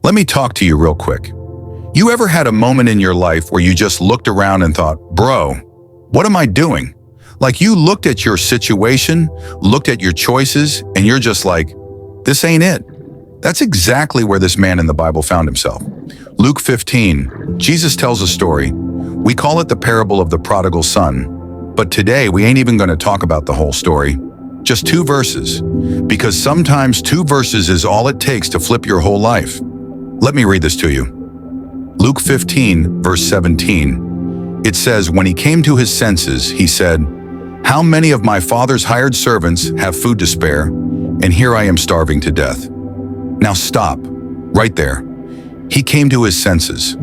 Let me talk to you real quick. You ever had a moment in your life where you just looked around and thought, bro, what am I doing? Like you looked at your situation, looked at your choices, and you're just like, this ain't it. That's exactly where this man in the Bible found himself. Luke 15, Jesus tells a story. We call it the parable of the prodigal son. But today, we ain't even going to talk about the whole story. Just 2 verses. Because sometimes 2 verses is all it takes to flip your whole life. Let me read this to you. Luke 15, verse 17. It says, when he came to his senses, he said, how many of my father's hired servants have food to spare, and here I am starving to death? Now stop, right there. He came to his senses.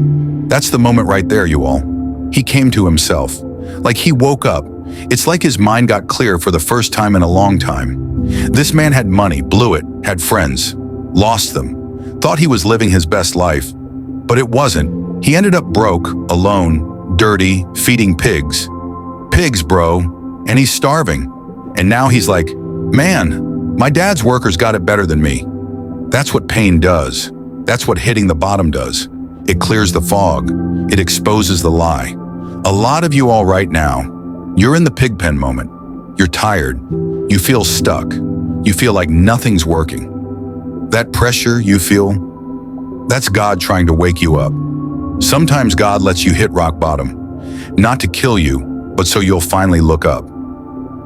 That's the moment right there, you all. He came to himself. Like he woke up. It's like his mind got clear for the first time in a long time. This man had money, blew it, had friends, lost them, thought he was living his best life. But it wasn't. He ended up broke, alone, dirty, feeding pigs. Pigs, bro. And he's starving. And now he's like, man, my dad's workers got it better than me. That's what pain does. That's what hitting the bottom does. It clears the fog. It exposes the lie. A lot of you all right now, you're in the pig pen moment. You're tired. You feel stuck. You feel like nothing's working. That pressure you feel, that's God trying to wake you up. Sometimes God lets you hit rock bottom, not to kill you, but so you'll finally look up.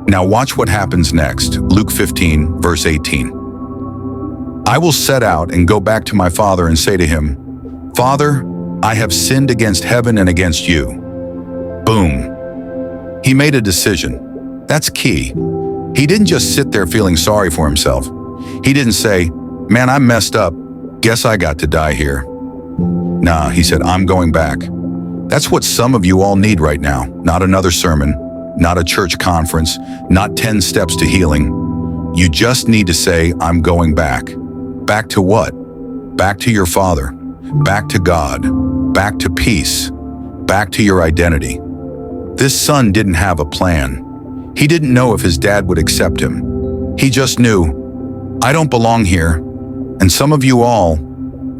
Now watch what happens next. Luke 15, verse 18. I will set out and go back to my father and say to him, Father, I have sinned against heaven and against you. Boom. He made a decision. That's key. He didn't just sit there feeling sorry for himself. He didn't say, man, I messed up. Guess I got to die here. Nah, he said, I'm going back. That's what some of you all need right now. Not another sermon, not a church conference, not 10 steps to healing. You just need to say, I'm going back. Back to what? Back to your Father. Back to God. Back to peace. Back to your identity. This son didn't have a plan. He didn't know if his dad would accept him. He just knew, I don't belong here. And some of you all,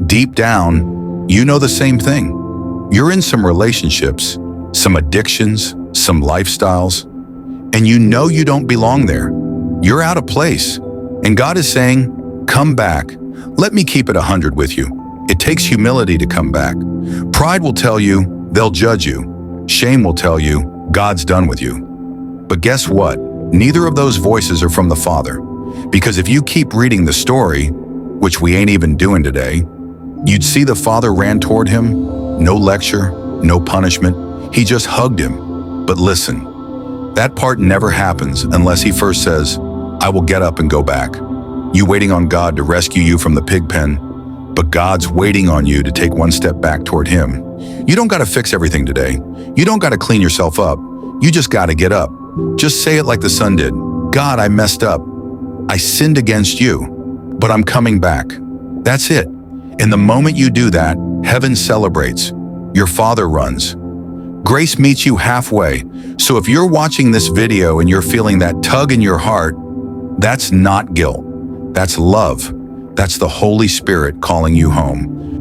deep down, you know the same thing. You're in some relationships, some addictions, some lifestyles, and you know you don't belong there. You're out of place. And God is saying, come back. Let me keep it 100 with you. It takes humility to come back. Pride will tell you they'll judge you. Shame will tell you God's done with you. But guess what? Neither of those voices are from the Father. Because if you keep reading the story, which we ain't even doing today, you'd see the Father ran toward him. No lecture, no punishment. He just hugged him. But listen, that part never happens unless he first says, I will get up and go back. You waiting on God to rescue you from the pig pen, but God's waiting on you to take one step back toward him. You don't got to fix everything today. You don't got to clean yourself up. You just got to get up. Just say it like the son did. God, I messed up. I sinned against you, but I'm coming back. That's it. And the moment you do that, heaven celebrates. Your Father runs. Grace meets you halfway. So if you're watching this video and you're feeling that tug in your heart, that's not guilt. That's love. That's the Holy Spirit calling you home.